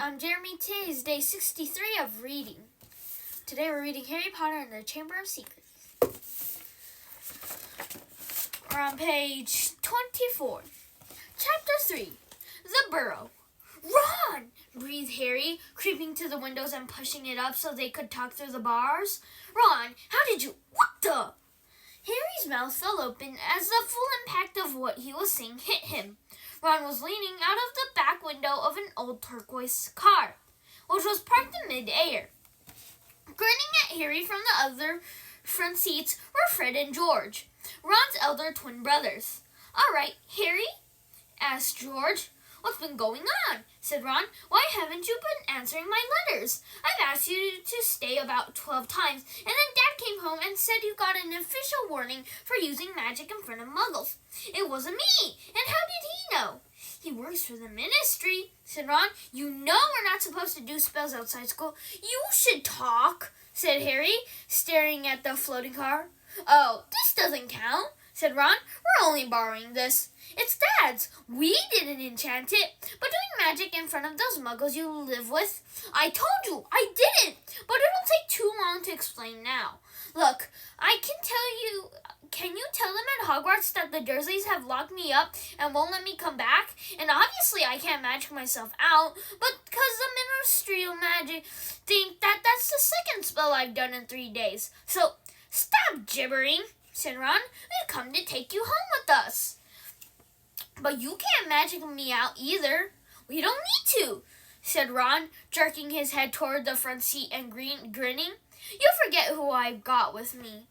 I'm Jeremy. Today is day 63 of reading. Today we're reading Harry Potter and the Chamber of Secrets. We're on page 24. Chapter 3, The Burrow. Run! Breathed Harry, creeping to the windows and pushing it up so they could talk through the bars. Ron, how did you... What the... Harry's mouth fell open as the full impact of what he was saying hit him. Ron was leaning out of the back window of an old turquoise car, which was parked in mid-air. Grinning at Harry from the other front seats were Fred and George, Ron's elder twin brothers. "All right, Harry?" asked George. "What's been going on?" said Ron. "Why haven't you been answering my letters? I've asked you to stay about 12 times, and then Dad came home and said you got an official warning for using magic in front of Muggles. It wasn't me, and how did he know?" "He works for the Ministry," said Ron. "You know we're not supposed to do spells outside school." "You should talk," said Harry, staring at the floating car. "Oh, this doesn't count," said Ron. "We're only borrowing this. It's Dad's. We didn't enchant it. But doing magic in front of those Muggles you live with..." "I told you, I didn't. But it'll take too long to explain now. Look, can you tell them at Hogwarts that the Dursleys have locked me up and won't let me come back? And obviously I can't magic myself out, but because the Ministry of Magic think that that's the second spell I've done in 3 days. So, stop gibbering," said Ron. "We've come to take you home with us." "But you can't magic me out either." "We don't need to," said Ron, jerking his head toward the front seat and grinning. "You forget who I've got with me."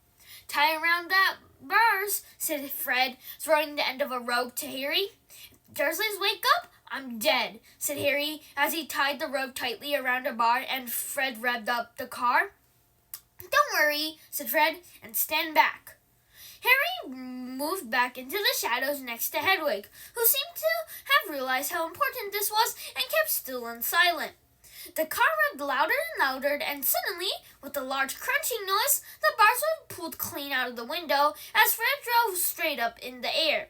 "Tie around that bars," said Fred, throwing the end of a rope to Harry. "If Dursleys wake up, I'm dead," said Harry as he tied the rope tightly around a bar and Fred revved up the car. "Don't worry," said Fred, "and stand back." Harry moved back into the shadows next to Hedwig, who seemed to have realized how important this was and kept still and silent. The car revved louder and louder, and suddenly, with a large crunching noise, the bars were pulled clean out of the window as Fred drove straight up in the air.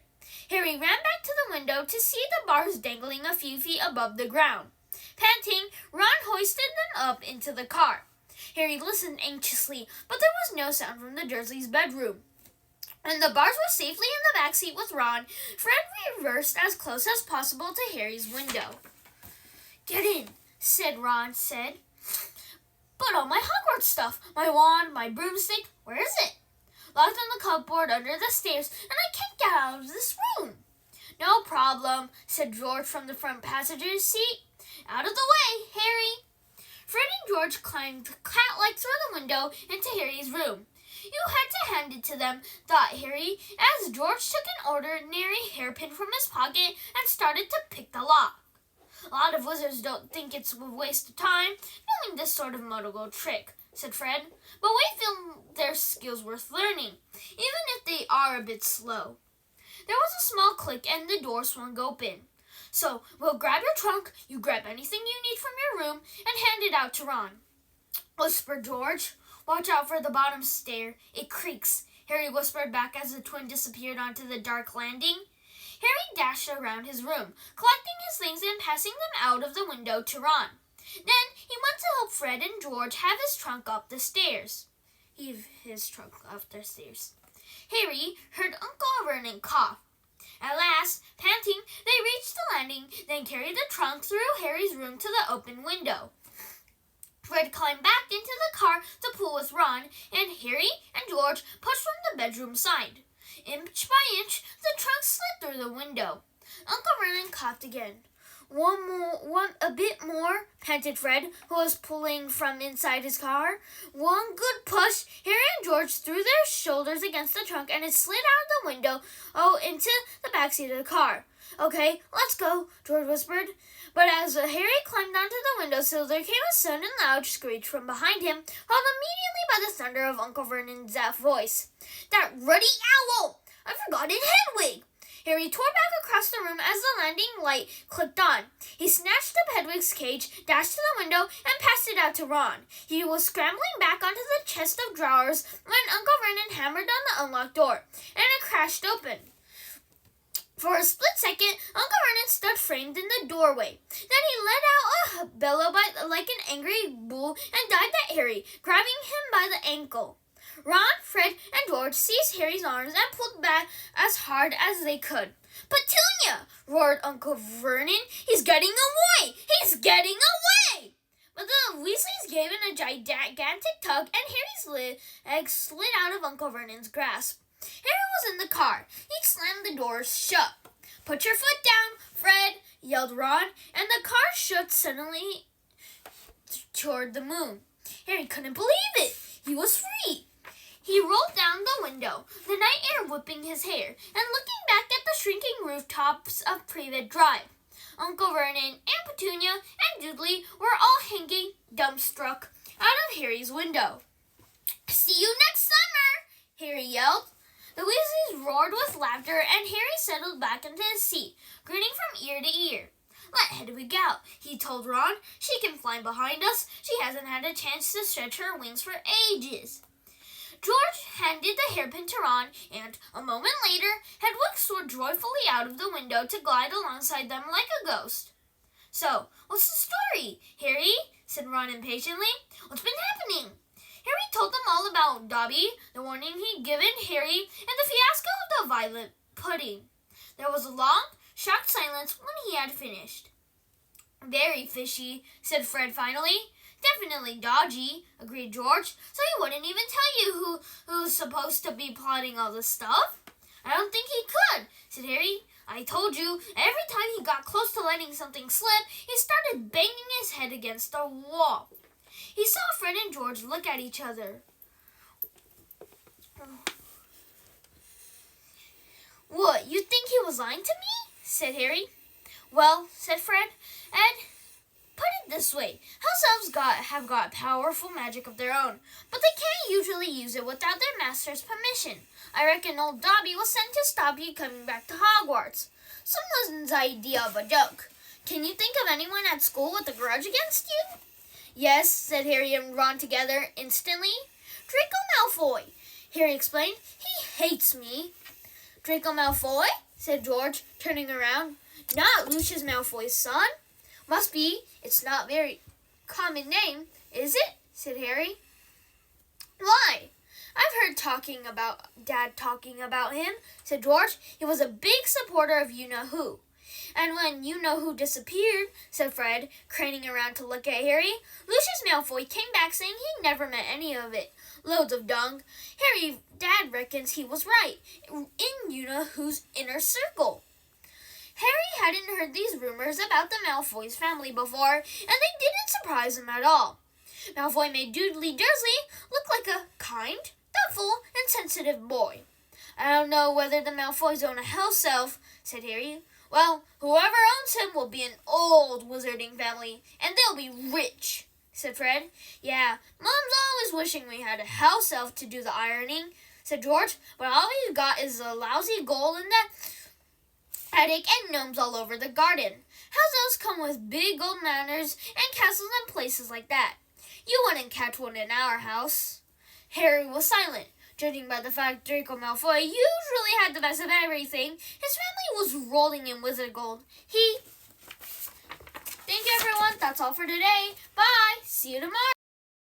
Harry ran back to the window to see the bars dangling a few feet above the ground. Panting, Ron hoisted them up into the car. Harry listened anxiously, but there was no sound from the Dursleys' bedroom. When the bars were safely in the back seat with Ron, Fred reversed as close as possible to Harry's window. "Get in," Ron said. "But all my Hogwarts stuff, my wand, my broomstick, where is it?" "Locked on the cupboard under the stairs, and I can't get out of this room." "No problem," said George from the front passenger seat. "Out of the way, Harry." Fred and George climbed cat-like through the window into Harry's room. "You had to hand it to them," thought Harry, as George took an ordinary hairpin from his pocket and started to pick the lock. "A lot of wizards don't think it's a waste of time doing this sort of muggle trick," said Fred. "But we feel their skills worth learning, even if they are a bit slow." There was a small click and the door swung open. "So, we'll grab your trunk, you grab anything you need from your room, and hand it out to Ron," whispered George. "Watch out for the bottom stair. It creaks," Harry whispered back as the twin disappeared onto the dark landing. Harry dashed around his room, collecting his things and passing them out of the window to Ron. Then he went to help Fred and George have his trunk up the stairs. Harry heard Uncle Vernon cough. At last, panting, they reached the landing, then carried the trunk through Harry's room to the open window. Fred climbed back into the car to pull with Ron, and Harry and George pushed from the bedroom side. Inch by inch, the trunk slid through the window. Uncle Vernon coughed again. A bit more, panted Fred, who was pulling from inside his car. One good push, Harry and George threw their shoulders against the trunk, and it slid out of the window, into the backseat of the car. "Okay, let's go," George whispered. But as Harry climbed onto the windowsill, there came a sudden loud screech from behind him, followed immediately by the thunder of Uncle Vernon's voice. "That ruddy owl! I've forgotten Hedwig!" Harry tore back across the room as the landing light clicked on. He snatched up Hedwig's cage, dashed to the window, and passed it out to Ron. He was scrambling back onto the chest of drawers when Uncle Vernon hammered on the unlocked door, and it crashed open. For a split second, Uncle Vernon stood framed in the doorway. Then he let out a bellowed like an angry bull and dived at Harry, grabbing him by the ankle. Ron, Fred, and George seized Harry's arms and pulled back as hard as they could. "Petunia!" roared Uncle Vernon. "He's getting away! He's getting away!" But the Weasleys gave him a gigantic tug, and Harry's legs slid out of Uncle Vernon's grasp. Harry was in the car. He slammed the doors shut. "Put your foot down, Fred!" yelled Ron, and the car shook suddenly toward the moon. Harry couldn't believe it. He was free. He rolled down the window, the night air whipping his hair, and looking back at the shrinking rooftops of Privet Drive. Uncle Vernon, Aunt Petunia, and Dudley were all hanging, dumbstruck, out of Harry's window. "See you next summer!" Harry yelled. The Weasleys roared with laughter, and Harry settled back into his seat, grinning from ear to ear. "Let Hedwig out," he told Ron. "She can fly behind us. She hasn't had a chance to stretch her wings for ages." George handed the hairpin to Ron, and, a moment later, Hedwig soared joyfully out of the window to glide alongside them like a ghost. "So, what's the story, Harry?" said Ron impatiently. "What's been happening?" Harry told them all about Dobby, the warning he'd given Harry, and the fiasco of the violet pudding. There was a long, shocked silence when he had finished. "Very fishy," said Fred finally. "Definitely dodgy," agreed George. "So he wouldn't even tell you who's supposed to be plotting all this stuff?" "I don't think he could," said Harry. "I told you, every time he got close to letting something slip, he started banging his head against the wall." He saw Fred and George look at each other. "What, you think he was lying to me?" said Harry. "Well," said Fred, "Ed, put it this way. House elves have got powerful magic of their own, but they can't usually use it without their master's permission. I reckon old Dobby was sent to stop you coming back to Hogwarts. Someone's idea of a joke. Can you think of anyone at school with a grudge against you?" "Yes," said Harry and Ron together instantly. "Draco Malfoy," Harry explained. "He hates me." "Draco Malfoy?" said George, turning around. "Not Lucius Malfoy's son?" "Must be. It's not a very common name, is it?" said Harry. "Why? I've heard Dad talking about him," said George. "He was a big supporter of you-know-who." "And when you-know-who disappeared," said Fred, craning around to look at Harry, "Lucius Malfoy came back saying he never meant any of it. Loads of dung. Dad reckons he was right, in you-know-who's inner circle." Harry hadn't heard these rumors about the Malfoys family before, and they didn't surprise him at all. Malfoy made Dudley Dursley look like a kind, thoughtful, and sensitive boy. "I don't know whether the Malfoys own a house elf," said Harry. "Well, whoever owns him will be an old wizarding family, and they'll be rich," said Fred. "Yeah, Mom's always wishing we had a house elf to do the ironing," said George, "but all we've got is a lousy goal in that attic and gnomes all over the garden. House elves come with big gold manors and castles and places like that. You wouldn't catch one in our house." Harry was silent. Judging by the fact Draco Malfoy usually had the best of everything, his family was rolling in wizard gold. Thank you, everyone. That's all for today. Bye. See you tomorrow.